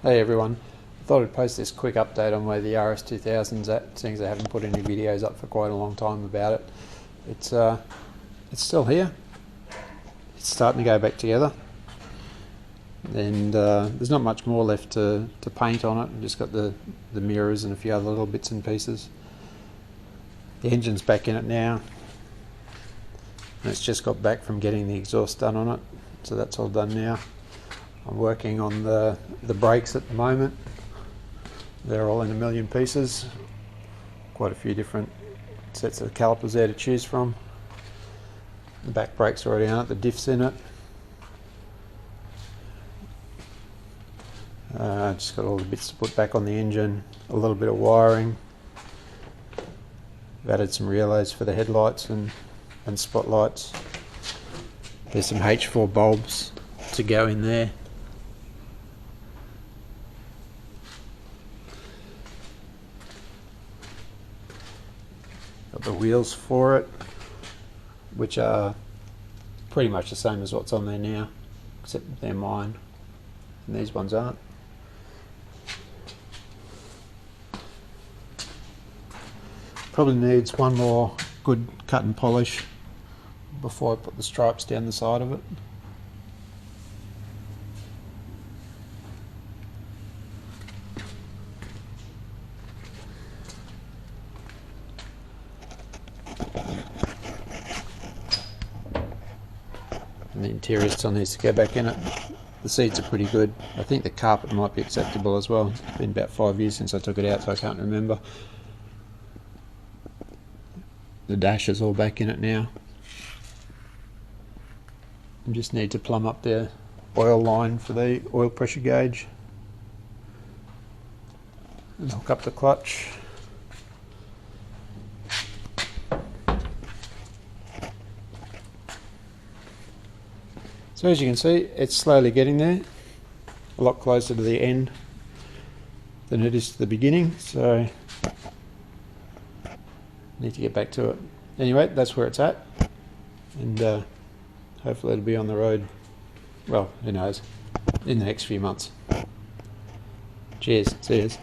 Hey everyone, I thought I'd post this quick update on where the RS2000's at, seeing as I haven't put any videos up for quite a long time about it. It's still here. It's starting to go back together, and there's not much more left to paint on it. I've just got the mirrors and a few other little bits and pieces. The engine's back in it now, and it's just got back from getting the exhaust done on it, so that's all done now. I'm working on the brakes at the moment. They're all in a million pieces. Quite a few different sets of calipers there to choose from. The back brakes are already on it, the diff's in it. Just got all the bits to put back on the engine, a little bit of wiring. I've added some relays for the headlights and spotlights. There's some H4 bulbs to go in there. Got the wheels for it, which are pretty much the same as what's on there now, except they're mine and these ones aren't. Probably needs one more good cut and polish before I put the stripes down the side of it. And the interior still needs to go back in it. The seats are pretty good. I think the carpet might be acceptable as well. It's been about 5 years since I took it out, so I can't remember. The dash is all back in it now. I just need to plumb up the oil line for the oil pressure gauge and hook up the clutch. So as you can see, it's slowly getting there, a lot closer to the end than it is to the beginning, so I need to get back to it. Anyway, that's where it's at, and hopefully it'll be on the road, well, who knows, in the next few months. Cheers, see yous.